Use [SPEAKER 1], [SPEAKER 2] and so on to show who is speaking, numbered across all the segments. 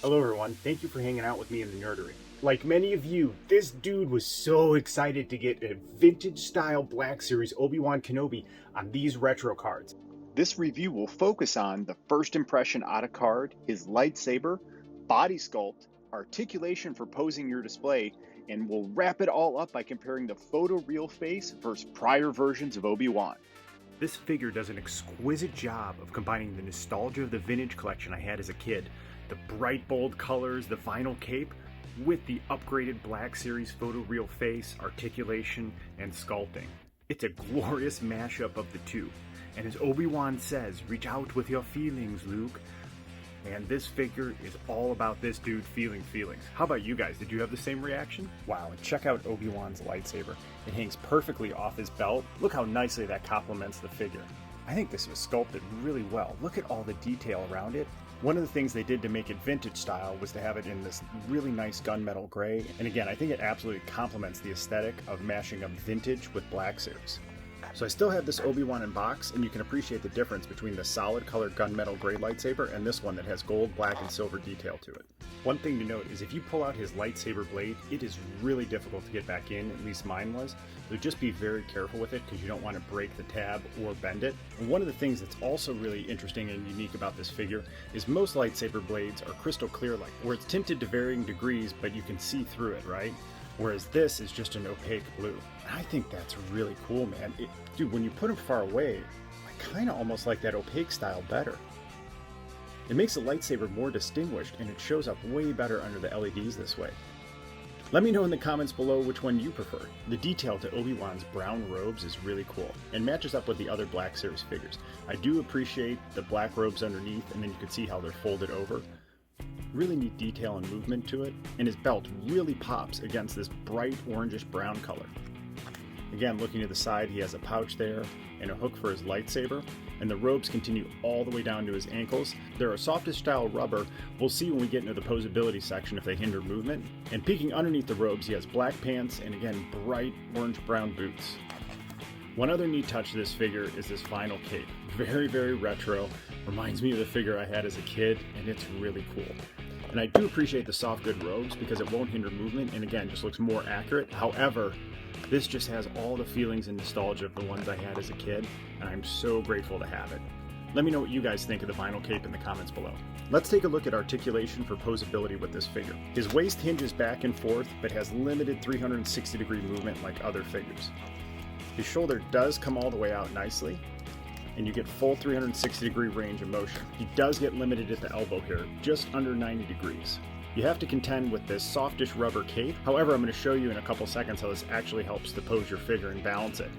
[SPEAKER 1] Hello everyone, thank you for hanging out with me in the Nerdery. Like many of you, this dude was so excited to get a vintage style Black Series Obi-Wan Kenobi on these retro cards.
[SPEAKER 2] This review will focus on the first impression on a card, his lightsaber, body sculpt, articulation for posing your display, and we'll wrap it all up by comparing the photoreal face versus prior versions of Obi-Wan.
[SPEAKER 1] This figure does an exquisite job of combining the nostalgia of the vintage collection I had as a kid, the bright bold colors, the vinyl cape, with the upgraded Black Series photoreal face, articulation, and sculpting. It's a glorious mashup of the two. And as Obi-Wan says, reach out with your feelings, Luke. And this figure is all about this dude feeling feelings. How about you guys? Did you have the same reaction? Wow, and check out Obi-Wan's lightsaber. It hangs perfectly off his belt. Look how nicely that complements the figure. I think this was sculpted really well. Look at all the detail around it. One of the things they did to make it vintage style was to have it in this really nice gunmetal gray. And again, I think it absolutely complements the aesthetic of mashing up vintage with Black Series. So I still have this Obi-Wan in box, and you can appreciate the difference between the solid colored gunmetal gray lightsaber and this one that has gold, black, and silver detail to it. One thing to note is if you pull out his lightsaber blade, it is really difficult to get back in, at least mine was. So just be very careful with it because you don't want to break the tab or bend it. And one of the things that's also really interesting and unique about this figure is most lightsaber blades are crystal clear like, where it's tinted to varying degrees, but you can see through it, right? Whereas this is just an opaque blue. And I think that's really cool, man. Dude, when you put them far away, I kind of almost like that opaque style better. It makes the lightsaber more distinguished, and it shows up way better under the LEDs this way. Let me know in the comments below which one you prefer. The detail to Obi-Wan's brown robes is really cool, and matches up with the other Black Series figures. I do appreciate the black robes underneath, and then you can see how they're folded over. Really neat detail and movement to it, and his belt really pops against this bright orangish brown color. Again, looking to the side, he has a pouch there and a hook for his lightsaber, and the robes continue all the way down to his ankles. They're a softish style rubber. We'll see when we get into the posability section if they hinder movement. And peeking underneath the robes, he has black pants and again, bright orange-brown boots. One other neat touch to this figure is this vinyl cape. Very, very retro. Reminds me of the figure I had as a kid, and it's really cool. And I do appreciate the soft good robes because it won't hinder movement and again, just looks more accurate. However, this just has all the feelings and nostalgia of the ones I had as a kid, and I'm so grateful to have it. Let me know what you guys think of the vinyl cape in the comments below. Let's take a look at articulation for posability with this figure. His waist hinges back and forth, but has limited 360-degree movement like other figures. His shoulder does come all the way out nicely, and you get full 360-degree range of motion. He does get limited at the elbow here, just under 90 degrees. You have to contend with this softish rubber cape. However, I'm going to show you in a couple seconds how this actually helps to pose your figure and balance it.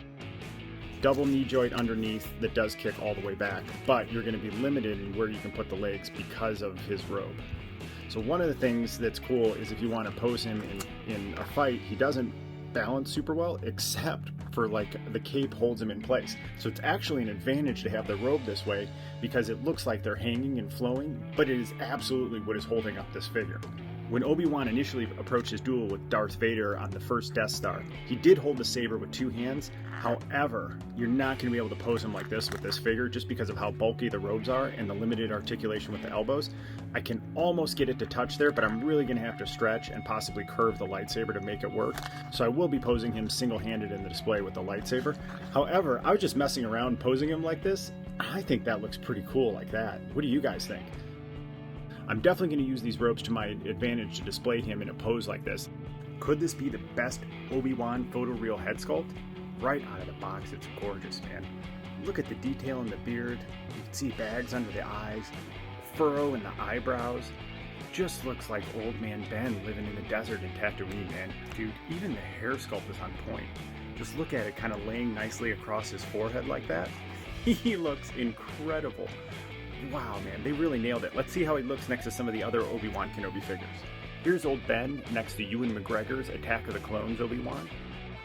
[SPEAKER 1] Double knee joint underneath that does kick all the way back, but you're going to be limited in where you can put the legs because of his robe. So one of the things that's cool is if you want to pose him in a fight, he doesn't balance super well, except for like the cape holds him in place. So it's actually an advantage to have the robe this way because it looks like they're hanging and flowing, but it is absolutely what is holding up this figure. When Obi-Wan initially approached his duel with Darth Vader on the first Death Star, he did hold the saber with two hands. However, you're not going to be able to pose him like this with this figure just because of how bulky the robes are and the limited articulation with the elbows. I can almost get it to touch there, but I'm really going to have to stretch and possibly curve the lightsaber to make it work. So I will be posing him single-handed in the display with the lightsaber. However, I was just messing around posing him like this. I think that looks pretty cool like that. What do you guys think? I'm definitely going to use these robes to my advantage to display him in a pose like this. Could this be the best Obi-Wan photoreal head sculpt? Right out of the box, it's gorgeous, man. Look at the detail in the beard. You can see bags under the eyes, furrow in the eyebrows. Just looks like old man Ben living in the desert in Tatooine, man. Dude, even the hair sculpt is on point. Just look at it kind of laying nicely across his forehead like that. He looks incredible. Wow, man, they really nailed it. Let's see how he looks next to some of the other Obi-Wan Kenobi figures. Here's old Ben next to Ewan McGregor's Attack of the Clones Obi-Wan.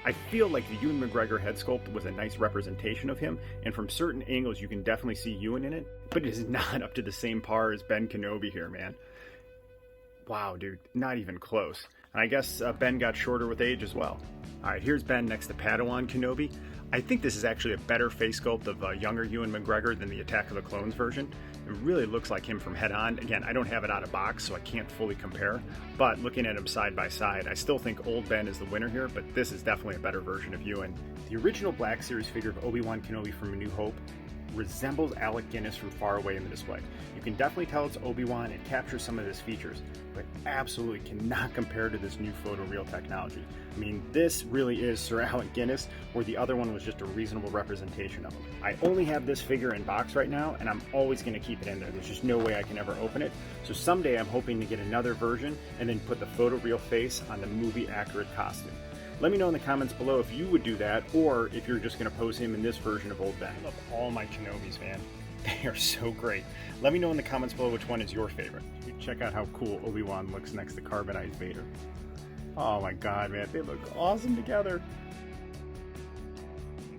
[SPEAKER 1] I feel like the Ewan McGregor head sculpt was a nice representation of him, and from certain angles you can definitely see Ewan in it, but it is not up to the same par as Ben Kenobi here, man. Wow, dude, not even close. And I guess Ben got shorter with age as well. Alright, here's Ben next to Padawan Kenobi. I think this is actually a better face sculpt of younger Ewan McGregor than the Attack of the Clones version. It really looks like him from head on. Again, I don't have it out of box, so I can't fully compare. But looking at him side by side, I still think old Ben is the winner here, but this is definitely a better version of Ewan. The original Black Series figure of Obi-Wan Kenobi from A New Hope resembles Alec Guinness from far away in the display. You can definitely tell it's Obi-Wan. It captures some of his features, but absolutely cannot compare to this new photoreal technology. I mean, this really is Sir Alec Guinness, where the other one was just a reasonable representation of him. I only have this figure in box right now, and I'm always going to keep it in there. There's just no way I can ever open it. So someday I'm hoping to get another version and then put the photoreal face on the movie-accurate costume. Let me know in the comments below if you would do that, or if you're just going to pose him in this version of Old Ben. I love all my Kenobis, man. They are so great. Let me know in the comments below which one is your favorite. Check out how cool Obi-Wan looks next to carbonized Vader. Oh my god, man, they look awesome together.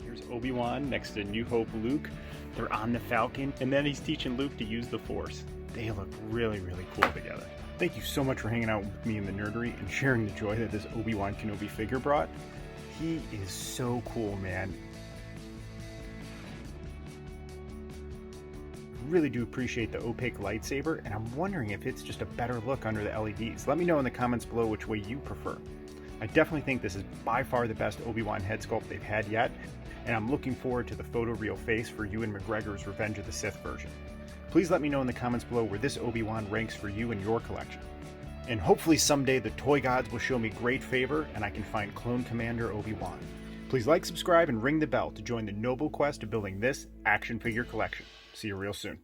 [SPEAKER 1] Here's Obi-Wan next to New Hope Luke. They're on the Falcon, and then he's teaching Luke to use the Force. They look really, really cool together. Thank you so much for hanging out with me in the Nerdery and sharing the joy that this Obi-Wan Kenobi figure brought. He is so cool, man. I really do appreciate the opaque lightsaber, and I'm wondering if it's just a better look under the LEDs. Let me know in the comments below which way you prefer. I definitely think this is by far the best Obi-Wan head sculpt they've had yet, and I'm looking forward to the photoreal face for Ewan McGregor's Revenge of the Sith version. Please let me know in the comments below where this Obi-Wan ranks for you in your collection. And hopefully someday the toy gods will show me great favor and I can find Clone Commander Obi-Wan. Please like, subscribe, and ring the bell to join the noble quest of building this action figure collection. See you real soon.